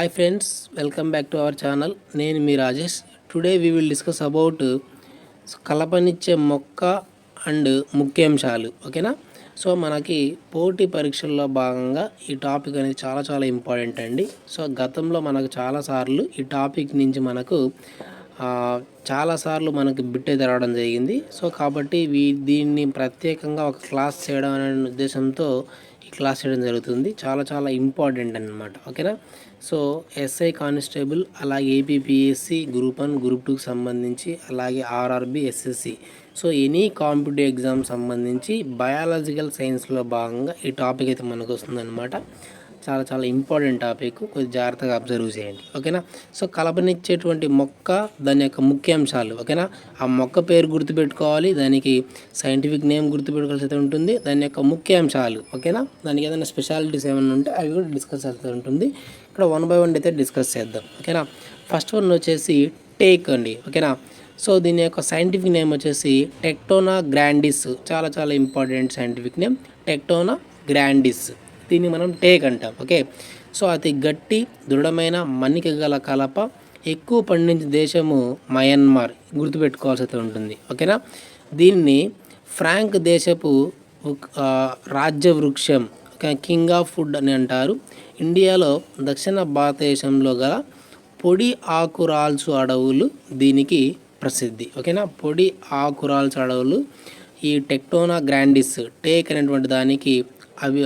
Hi friends, welcome back to our channel. నేను మీ Rajesh. Today we will discuss about కలపనిచ్చే మొక్క అండ్ ముఖ్యాంశాలు. ఓకేనా? సో మనకి పోటీ పరీక్షల్లో భాగంగా ఈ టాపిక్ అనేది చాలా ఇంపార్టెంట్ అండి. సో గతంలో మనకు చాలాసార్లు ఈ టాపిక్ నుంచి మనకు చాలాసార్లు మనకు బిట్ అయితే రావడం జరిగింది. సో కాబట్టి దీన్ని ప్రత్యేకంగా ఒక క్లాస్ చేయడం అనే ఉద్దేశంతో ఈ క్లాస్ చేయడం జరుగుతుంది. చాలా ఇంపార్టెంట్ అన్నమాట. ఓకేనా? సో ఎస్ఐ కానిస్టేబుల్, అలాగే ఏపీపీఎస్సి గ్రూప్ 1 గ్రూప్ 2కి సంబంధించి, అలాగే RRB SSC, so any competitive exam సంబంధించి బయాలజికల్ సైన్స్లో భాగంగా ఈ టాపిక్ అయితే మనకు వస్తుందన్నమాట. చాలా ఇంపార్టెంట్ టాపిక్, కొద్దిగా జాగ్రత్తగా అబ్జర్వ్ చేయండి. ఓకేనా? సో కలపనిచ్చేటువంటి మొక్క, దాని యొక్క ముఖ్యాంశాలు. ఓకేనా? ఆ మొక్క పేరు గుర్తుపెట్టుకోవాలి, దానికి సైంటిఫిక్ నేమ్ గుర్తుపెట్టుకోవాల్సి అయితే ఉంటుంది, దాని యొక్క ముఖ్యాంశాలు. ఓకేనా? దానికి ఏదైనా స్పెషాలిటీస్ ఏమైనా ఉంటే అవి కూడా డిస్కస్ అయితే ఉంటుంది. ఇక్కడ 1 by 1 అయితే డిస్కస్ చేద్దాం. ఓకేనా? ఫస్ట్ వన్ వచ్చేసి టేక్ అండి. ఓకేనా? సో దీని యొక్క సైంటిఫిక్ నేమ్ వచ్చేసి టెక్టోనా గ్రాండిస్. చాలా important scientific name Tectona grandis. దీన్ని మనం టేక్ అంటాం. ఓకే. సో అతి గట్టి దృఢమైన మన్నిక గల కలప, ఎక్కువ పండించే దేశము మయన్మార్, గుర్తుపెట్టుకోవాల్సి అయితే ఉంటుంది. ఓకేనా? దీన్ని ఫ్రాంక్ దేశపు రాజ్య వృక్షం, కింగ్ ఆఫ్ వుడ్ అని అంటారు. ఇండియాలో దక్షిణ భారతదేశంలో గల పొడి ఆకురాల్చు అడవులు దీనికి ప్రసిద్ధి. ఓకేనా? పొడి ఆకురాల్చు అడవులు ఈ టెక్టోనా గ్రాండిస్, టేక్ అనేటువంటి దానికి అవి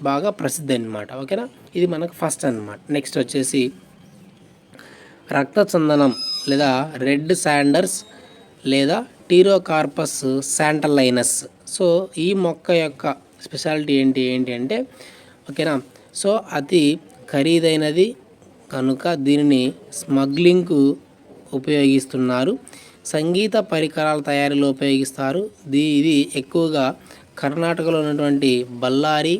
బాగా ప్రసిద్ధి అన్నమాట. ఓకేనా? ఇది మనకు ఫస్ట్ అన్నమాట. నెక్స్ట్ వచ్చేసి రక్తచందనం లేదా రెడ్ శాండర్స్ లేదా టీరోకార్పస్ శాంటలైనస్. సో ఈ మొక్క యొక్క స్పెషాలిటీ ఏంటి అంటే, ఓకేనా, సో అతి ఖరీదైనది కనుక దీనిని స్మగ్లింగ్కు ఉపయోగిస్తున్నారు. సంగీత పరికరాల తయారీలో ఉపయోగిస్తారు. ఇది ఎక్కువగా కర్ణాటకలో ఉన్నటువంటి బళ్ళారి,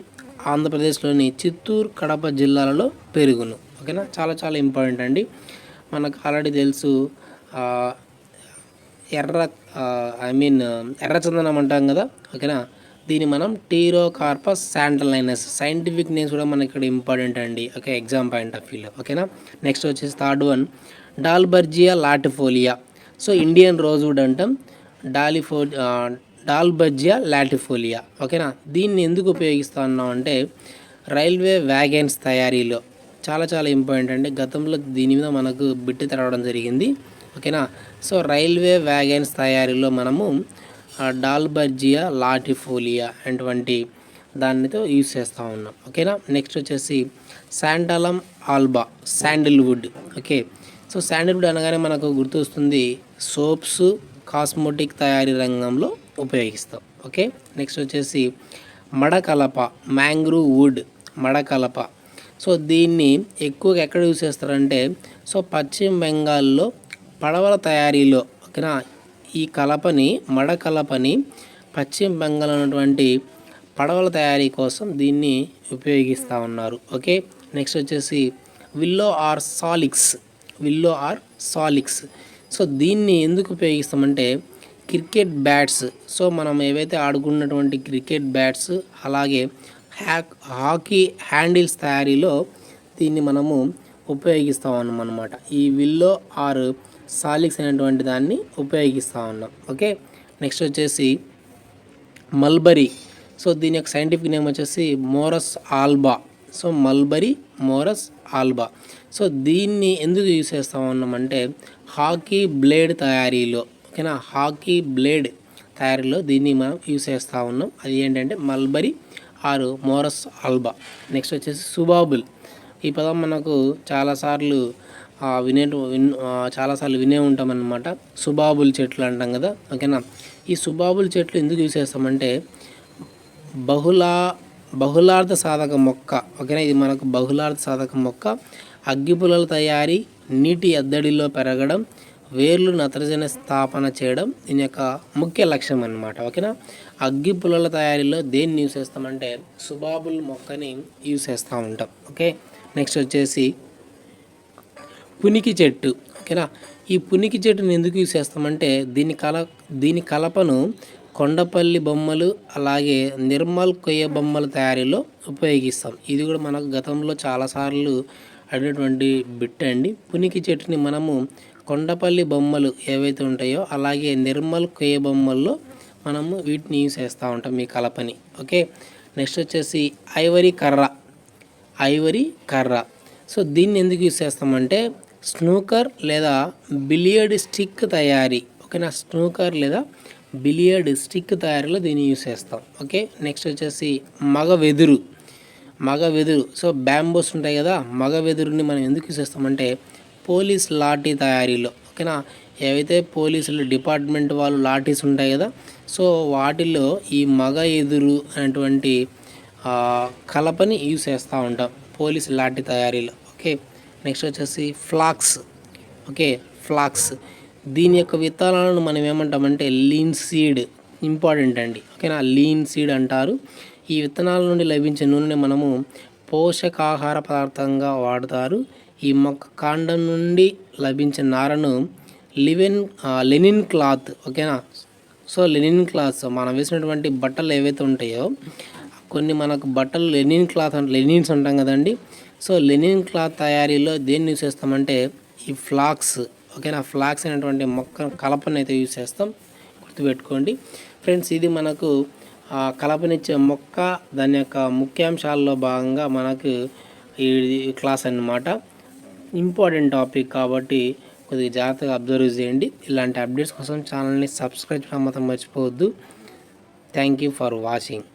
ఆంధ్రప్రదేశ్లోని చిత్తూరు, కడప జిల్లాలలో పెరుగును. ఓకేనా? చాలా ఇంపార్టెంట్ అండి. మనకు ఆల్రెడీ తెలుసు ఎర్రచందనం అంటాం కదా. ఓకేనా? దీన్ని మనం టీరోకార్పస్ శాంటలైనస్, సైంటిఫిక్ నేమ్స్ కూడా మనకి ఇక్కడ ఇంపార్టెంట్ అండి. ఓకే, ఎగ్జామ్ పాయింట్ ఆఫ్ వ్యూలో. ఓకేనా? నెక్స్ట్ వచ్చేసి third one dalbergia latifolia. So Indian rosewood అంటాం, డాల్బర్జియా లాటిఫోలియా. ఓకేనా? దీన్ని ఎందుకు ఉపయోగిస్తా ఉన్నాం అంటే రైల్వే వ్యాగన్స్ తయారీలో. చాలా ఇంపార్టెంట్ అండి. గతంలో దీని మీద మనకు బిట్టు తెరవడం జరిగింది. ఓకేనా? సో రైల్వే వ్యాగన్స్ తయారీలో మనము డాల్బర్జియా లాటిఫోలియా అటువంటి దానితో యూజ్ చేస్తూ ఉన్నాం. ఓకేనా? నెక్స్ట్ వచ్చేసి santalum alba, sandalwood. Okay. So sandalwood అనగానే మనకు గుర్తొస్తుంది సోప్స్, కాస్మోటిక్ తయారీ రంగంలో ఉపయోగిస్తాం. ఓకే. నెక్స్ట్ వచ్చేసి మడకలప, మ్యాంగ్రూవ్ వుడ్, మడకలప. సో దీన్ని ఎక్కువగా ఎక్కడ యూజ్ చేస్తారంటే, సో పశ్చిమ బెంగాల్లో పడవల తయారీలో. ఓకేనా? ఈ కలపని, మడకలపని పశ్చిమ బెంగాల్ ఉన్నటువంటి పడవల తయారీ కోసం దీన్ని ఉపయోగిస్తూ ఉన్నారు. ఓకే. నెక్స్ట్ వచ్చేసి విల్లో ఆర్ సాలిక్స్. సో దీన్ని ఎందుకు ఉపయోగిస్తామంటే క్రికెట్ బ్యాట్స్, సో మనం ఏవైతే ఆడుకున్నటువంటి క్రికెట్ బ్యాట్స్, అలాగే హాకీ హ్యాండిల్స్ తయారీలో దీన్ని మనము ఉపయోగిస్తూ ఉన్నాం అన్నమాట. ఈ విల్లో ఆర్ సాలిక్స్ అనేటువంటి దాన్ని ఉపయోగిస్తూ ఉన్నాం. ఓకే. నెక్స్ట్ వచ్చేసి మల్బరీ. సో దీని యొక్క సైంటిఫిక్ నేమ్ వచ్చేసి morus alba. So mulberry, morus alba. So దీన్ని ఎందుకు యూజ్ చేస్తూ ఉన్నామంటే హాకీ బ్లేడ్ తయారీలో. ఓకేనా? హాకీ బ్లేడ్ తయారీలో దీన్ని మనం యూజ్ చేస్తూ ఉన్నాం. అది ఏంటంటే మల్బరీ ఆర్ మోరస్ ఆల్బా. నెక్స్ట్ వచ్చేసి సుబాబుల్. ఈ పదం మనకు చాలాసార్లు వినే ఉంటాం అన్నమాట. సుబాబుల్ చెట్లు అంటాం కదా. ఓకేనా? ఈ సుబాబుల్ చెట్లు ఎందుకు యూజ్ చేస్తామంటే బహుళార్థ సాధక మొక్క. ఓకేనా? ఇది మనకు బహుళార్థ సాధక మొక్క. అగ్గిపుల్లల తయారీ, నీటి ఎద్దడిలో పెరగడం, వేర్లు నత్రజని స్థాపన చేయడం దీని యొక్క ముఖ్య లక్ష్యం అన్నమాట. ఓకేనా? అగ్గి పుల్లల తయారీలో దేన్ని యూజ్ చేస్తామంటే సుబాబుల్ మొక్కని యూజ్ చేస్తూ ఉంటాం. ఓకే. నెక్స్ట్ వచ్చేసి పునికి చెట్టు. ఓకేనా? ఈ పునికి చెట్టుని ఎందుకు యూజ్ చేస్తామంటే దీని కలపను కొండపల్లి బొమ్మలు, అలాగే నిర్మల్ కొయ్య బొమ్మల తయారీలో ఉపయోగిస్తాం. ఇది కూడా మనకు గతంలో చాలాసార్లు అడిగినటువంటి బిట్ అండి. పునికి చెట్టుని మనము కొండపల్లి బొమ్మలు ఏవైతే ఉంటాయో అలాగే నిర్మల్ కేయ బొమ్మల్లో మనము వీటిని యూస్ చేస్తూ ఉంటాం ఈ కలపని. ఓకే, నెక్స్ట్ వచ్చేసి ఐవరీ కర్ర. సో దీన్ని ఎందుకు యూస్ చేస్తామంటే స్నూకర్ లేదా బిలియర్డ్ స్టిక్ తయారీ. ఓకేనా, స్నూకర్ లేదా బిలియర్డ్ స్టిక్ తయారీలో దీన్ని యూస్ చేస్తాం. ఓకే, నెక్స్ట్ వచ్చేసి మగ వెదురు. సో బ్యాంబోస్ ఉంటాయి కదా, మగ వెదురుని మనం ఎందుకు యూస్ చేస్తామంటే పోలీస్ లాఠీ తయారీలో. ఓకేనా, ఏవైతే పోలీసులు డిపార్ట్మెంట్ వాళ్ళు లాఠీస్ ఉంటాయి కదా, సో వాటిల్లో ఈ మగ ఎదురు అనేటువంటి కలపని యూస్ చేస్తూ ఉంటాం పోలీస్ లాఠీ తయారీలో. ఓకే, నెక్స్ట్ వచ్చేసి ఫ్లాక్స్. దీని యొక్క విత్తనాలను మనం ఏమంటామంటే లీన్ సీడ్. ఇంపార్టెంట్ అండి. ఓకేనా, లీన్ సీడ్ అంటారు. ఈ విత్తనాల నుండి లభించే నూనెని మనము పోషకాహార పదార్థంగా వాడతారు. ఈ మొక్క కాండం నుండి లభించే నారను లెనిన్ క్లాత్. ఓకేనా, సో లెనిన్ క్లాత్ మనం వేసినటువంటి బట్టలు ఏవైతే ఉంటాయో కొన్ని మనకు బట్టలు లెనిన్స్ అంటాం కదండి. సో లెనిన్ క్లాత్ తయారీలో దేన్ని యూస్ చేస్తామంటే ఈ ఫ్లాక్స్. ఓకేనా, ఫ్లాక్స్ అనేటువంటి మొక్క కలపని అయితే యూస్ చేస్తాం, గుర్తుపెట్టుకోండి ఫ్రెండ్స్. ఇది మనకు కలపనిచ్చే మొక్క, దాని యొక్క ముఖ్యాంశాల్లో భాగంగా మనకు ఈ క్లాస్ అన్నమాట. ఇంపార్టెంట్ టాపిక్ కాబట్టి కొద్దిగా జాగ్రత్తగా అబ్జర్వ్ చేయండి. ఇలాంటి అప్డేట్స్ కోసం ఛానల్ని సబ్స్క్రైబ్ చేయడం మాత్రం మర్చిపోవద్దు. Thank you for watching.